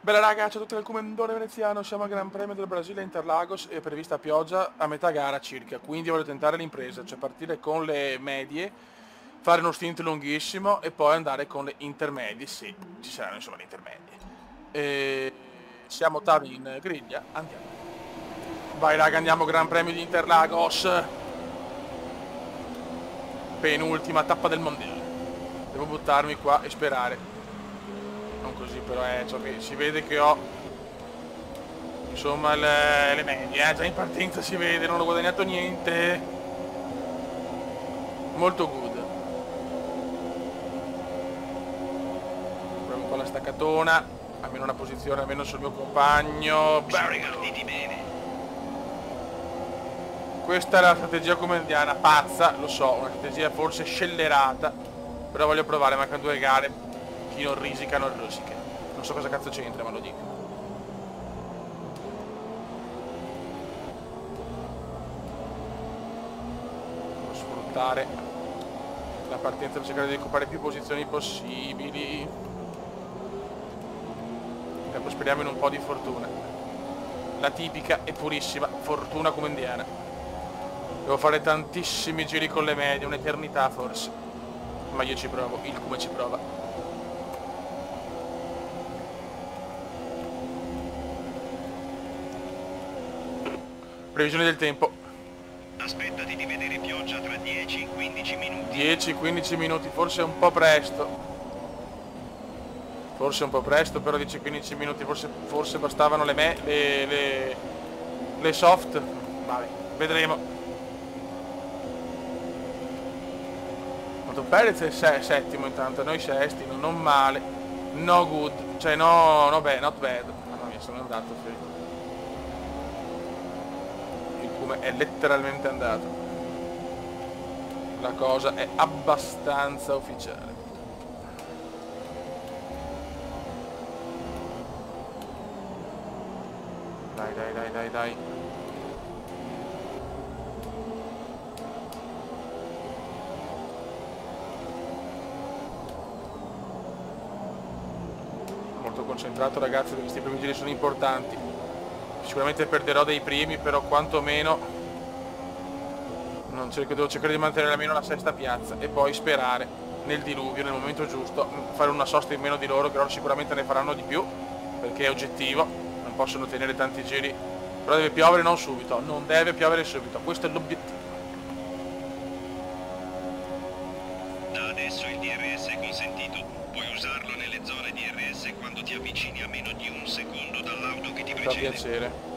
Bella raga, ciao a tutti dal Comendore Veneziano, siamo al Gran Premio del Brasile a Interlagos e è prevista pioggia a metà gara circa, quindi voglio tentare l'impresa, cioè partire con le medie, fare uno stint lunghissimo e poi andare con le intermedie, sì, ci saranno insomma le intermedie. E siamo ottavi in griglia, andiamo. Vai raga, andiamo Gran Premio di Interlagos. Penultima tappa del mondiale. Devo buttarmi qua e sperare. Non così però cioè, si vede che ho insomma le medie, già in partenza si vede, non ho guadagnato niente. Molto good. Proviamo un po' la staccatona, almeno una posizione almeno sul mio compagno. Partiti bene. Questa è la strategia comendiana, pazza, lo so, una strategia forse scellerata, però voglio provare, mancano 2 gare, chi non risica non rosica. Non so cosa cazzo c'entra, ma lo dico. Devo sfruttare la partenza per cercare di recuperare più posizioni possibili. E poi speriamo in un po' di fortuna. La tipica e purissima fortuna comendiana. Devo fare tantissimi giri con le medie, un'eternità forse. Ma io ci provo, il come ci prova. Previsione del tempo. Aspettati di vedere pioggia tra 10-15 minuti. 10-15 minuti, forse è un po' presto. Forse un po' presto, però 10-15 minuti forse bastavano le soft. Vabbè, vedremo. Perez è settimo intanto, noi sesti, non male. No good, cioè no bad, not bad. Mamma mia, sono andato, il come è letteralmente andato. La cosa è abbastanza ufficiale. Dai. Molto concentrato ragazzi, perché questi primi giri sono importanti. Sicuramente perderò dei primi, però quantomeno devo cercare di mantenere almeno la sesta piazza e poi sperare nel diluvio, nel momento giusto, fare una sosta in meno di loro, che loro sicuramente ne faranno di più, perché è oggettivo, non possono tenere tanti giri, però deve piovere non subito, non deve piovere subito, questo è l'obiettivo. Da adesso il DRS è consentito. Puoi usarlo nelle zone DRS quando ti avvicini a meno di un secondo dall'auto che ti Fa precede. piacere.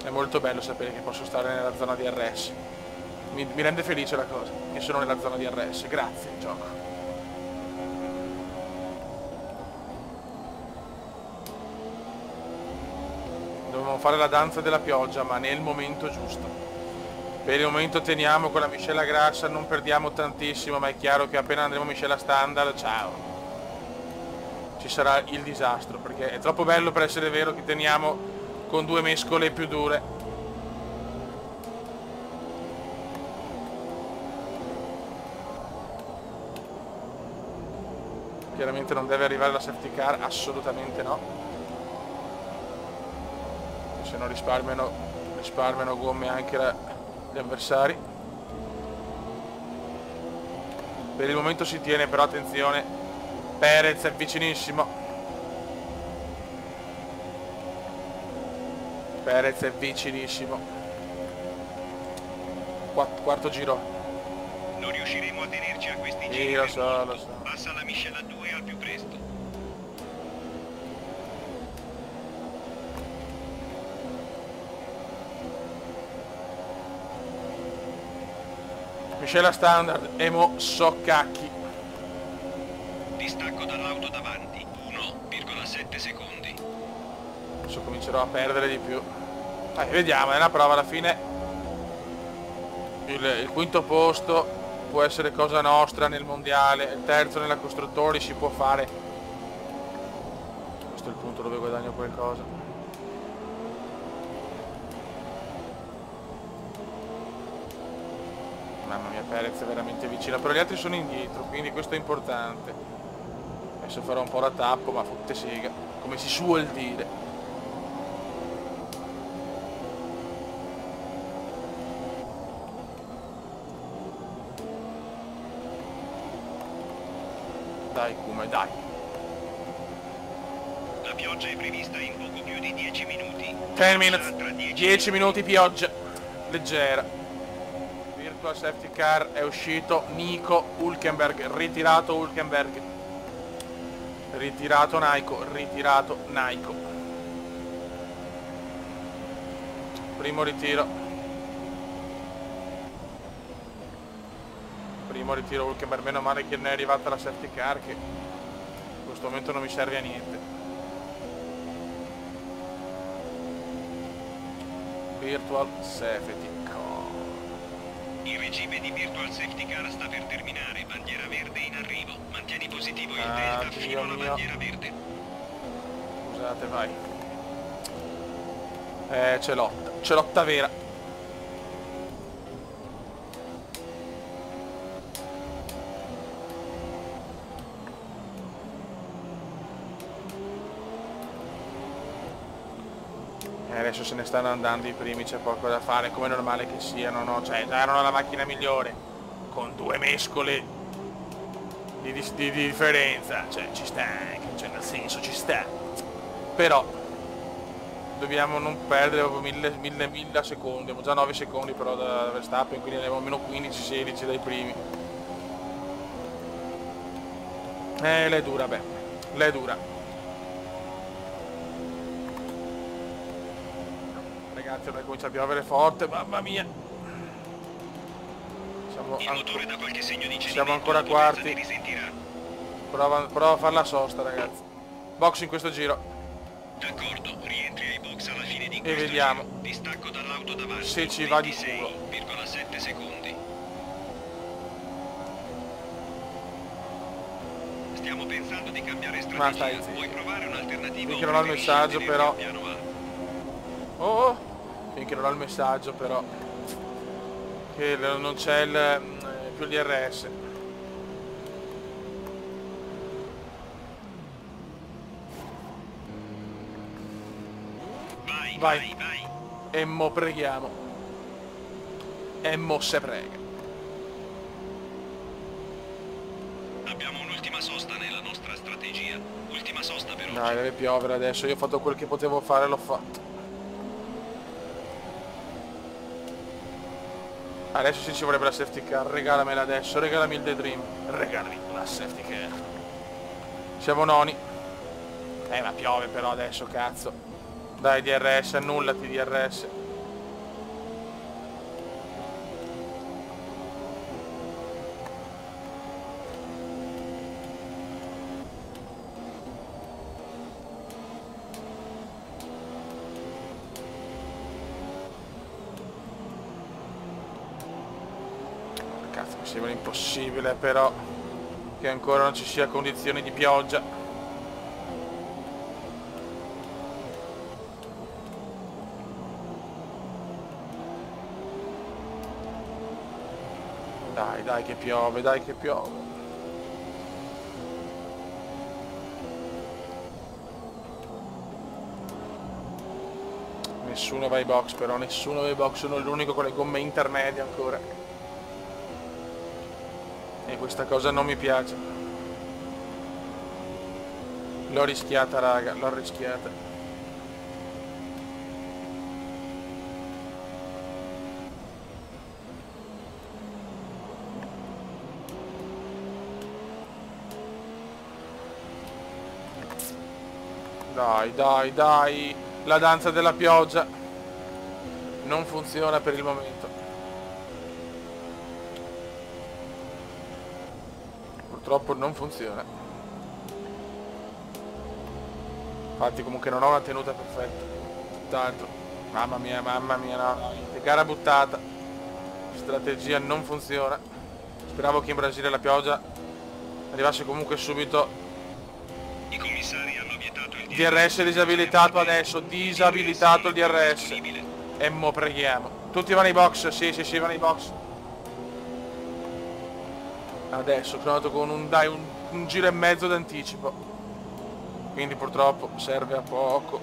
È molto bello sapere che posso stare nella zona DRS. Mi rende felice la cosa, che sono nella zona DRS. Grazie, gioco. Dobbiamo fare la danza della pioggia, ma nel momento giusto. Per il momento teniamo con la miscela grassa, non perdiamo tantissimo, ma è chiaro che appena andremo a miscela standard, ciao. Ci sarà il disastro, perché è troppo bello per essere vero che teniamo con 2 mescole più dure. Chiaramente non deve arrivare la safety car, assolutamente no, se no risparmiano gomme anche gli avversari. Per il momento si tiene, però attenzione, Perez è vicinissimo. Perez è vicinissimo. Quarto giro. Non riusciremo a tenerci a questi giri. Lo so. Passa la miscela 2 al più presto. Miscela standard e mo so cacchi. Distacco dall'auto davanti, 1,7 secondi. Adesso comincerò a perdere di più. Vediamo, è una prova alla fine. Il quinto posto può essere cosa nostra nel mondiale, il terzo nella costruttori si può fare. Questo è il punto dove guadagno qualcosa. Mamma mia, Perez è veramente vicino, però gli altri sono indietro, quindi questo è importante. Adesso farò un po' da tappo, ma fotte sega, come si suol dire. Dai Kuma, dai. La pioggia è prevista in poco più di 10 minuti. 10 minutes. 10 minuti pioggia. Leggera. Virtual safety car è uscito. Nico Hülkenberg. Ritirato Hülkenberg. Ritirato Naiko. Ritirato Naiko. Primo ritiro. Primo ritiro Hülkenberg. Meno male che non è arrivata la safety car, che in questo momento non mi serve a niente. Virtual Safety Car. Il regime di Virtual Safety Car sta per terminare. Bandiera verde in arrivo. Mantieni positivo il delta fino alla bandiera verde. Scusate, vai. Celotta vera. Adesso se ne stanno andando i primi, c'è poco da fare, come è normale che siano, no? Cioè, già erano la macchina migliore, con 2 mescole di differenza, cioè ci sta anche, cioè nel senso ci sta. Però dobbiamo non perdere proprio mille secondi, abbiamo già 9 secondi però da Verstappen, quindi andiamo meno 15-16 dai primi. L'è dura, beh, l'è dura. Ragazzi, ormai comincia a piovere forte, mamma mia. Siamo ancora quarti. Prova a fare la sosta, ragazzi. Box in questo giro. D'accordo, rientri ai box alla fine di e questo vediamo giro. Distacco dall'auto davanti. Se ci va di culo. 26,7 secondi. Stiamo pensando di cambiare strategia. Vuoi provare un'alternativa? Finché non ho il messaggio però. Oh! Finché non ho il messaggio però. Che non c'è più l'IRS. Vai. E mo preghiamo. E mo se prega. Abbiamo un'ultima sosta nella nostra strategia. Ultima sosta per oggi. Dai, deve piovere adesso. Io ho fatto quel che potevo fare, l'ho fatto. Adesso sì ci vorrebbe la safety car. Regalamela adesso. Regalami il Daydream. Regalami la safety car. Siamo noni. Ma piove però adesso, cazzo. Dai DRS, annullati DRS. Cazzo, mi sembra impossibile però che ancora non ci sia condizioni di pioggia. Dai che piove, dai che piove. Nessuno va ai box però, nessuno va ai box, sono l'unico con le gomme intermedie ancora. E questa cosa non mi piace. L'ho rischiata raga, l'ho rischiata. Dai, la danza della pioggia non funziona per il momento. Purtroppo non funziona. Infatti comunque non ho una tenuta perfetta. Tutt'altro. Mamma mia, no. Gara buttata. Strategia non funziona. Speravo che in Brasile la pioggia arrivasse comunque subito. I commissari hanno vietato il DRS disabilitato adesso, disabilitato il DRS. E mo preghiamo. Tutti vanno ai box, sì, vanno ai box. Adesso, sono andato con un un giro e mezzo d'anticipo, quindi purtroppo serve a poco.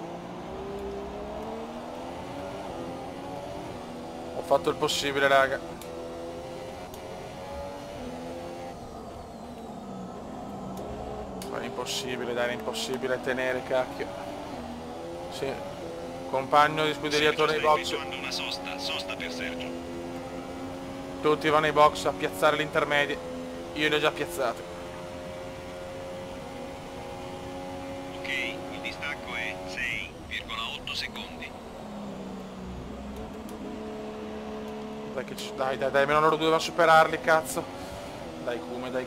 Ho fatto il possibile, raga. Ma è impossibile, dai, è impossibile tenere, cacchio. Sì. Compagno di scuderia torna ai box. Una sosta per Sergio. Tutti vanno ai box a piazzare l'intermedia. Io li ho già piazzati. Ok, il distacco è 6,8 secondi. Dai, che dai, almeno loro due vanno a superarli, cazzo. Dai, Kume, dai.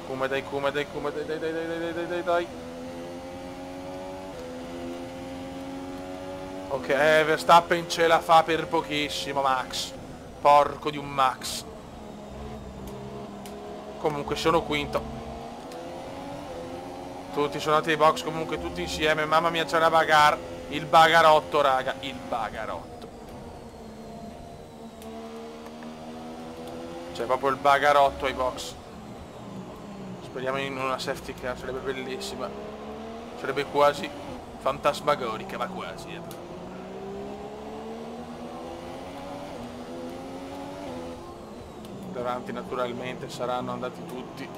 Ok, Verstappen ce la fa per pochissimo, Max. Porco di un Max. Comunque sono quinto. Tutti sono andati ai box, comunque tutti insieme. Mamma mia, c'è una bagarre. Il bagarotto, raga. Il bagarotto. C'è proprio il bagarotto ai box. Speriamo in una safety car, sarebbe bellissima. Sarebbe quasi fantasmagorica, ma quasi. Davanti naturalmente saranno andati tutti.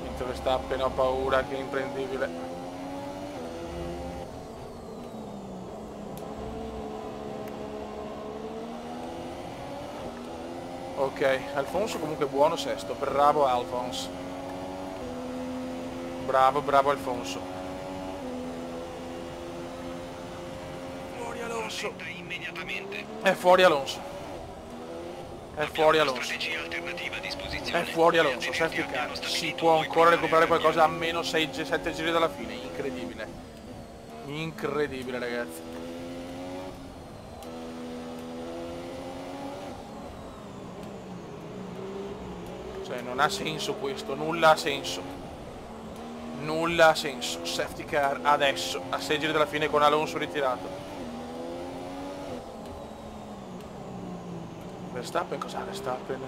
Mentre Verstappen ho paura che è imprendibile. Ok, Alfonso comunque buono sesto, bravo Alfonso. Bravo Alfonso. Fuori Alonso. È fuori Alonso. È fuori Alonso. È fuori Alonso, safety car. Si può ancora recuperare qualcosa a meno 6-7 giri dalla fine. Incredibile. Incredibile, ragazzi. Cioè, non ha senso questo, nulla ha senso. Nulla ha senso. Safety car adesso, a 6 giri dalla fine con Alonso ritirato. Verstappen, cos'ha Verstappen?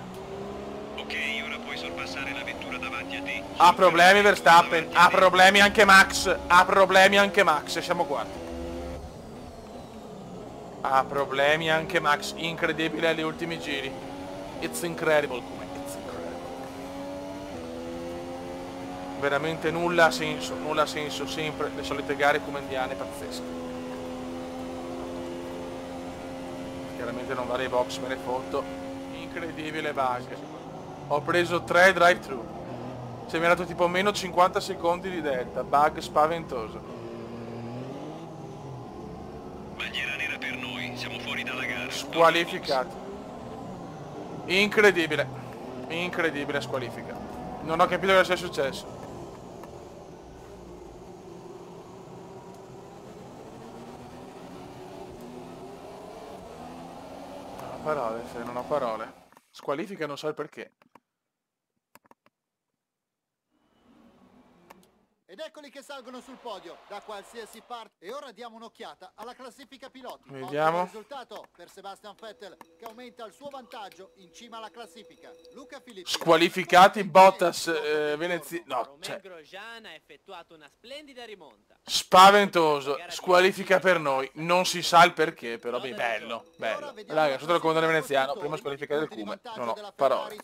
Ok, ora puoi sorpassare la vettura davanti a te. Ha problemi Verstappen, ha problemi anche Max, ha problemi anche Max, e siamo quarti. Ha problemi anche Max, incredibile agli ultimi giri. It's incredible, come it's incredible. Veramente nulla ha senso, sempre le solite gare comendiane pazzesche. Chiaramente non vale i box, me ne foto. Incredibile bug. Ho preso 3 drive-thru. Se mi ha dato tipo meno 50 secondi di delta. Bug spaventoso. Bandiera nera per noi, siamo fuori dalla gara. Squalificato. Incredibile. Incredibile squalifica. Non ho capito cosa sia successo. Parole, se non ho parole. Squalifica, non so il perché. Ed eccoli che salgono sul podio da qualsiasi parte. E ora diamo un'occhiata alla classifica piloti. Vediamo. Ottimo risultato per Sebastian Vettel che aumenta il suo vantaggio in cima alla classifica. Luca Filippi. Squalificati Bottas, Venezia. No, cioè. Grosjean ha effettuato una splendida rimonta. Spaventoso. Squalifica per noi. Non si sa il perché, però beh, bello. Bello. Raga, sotto il comandante veneziano, prima squalifica del Cume. Non ho parole.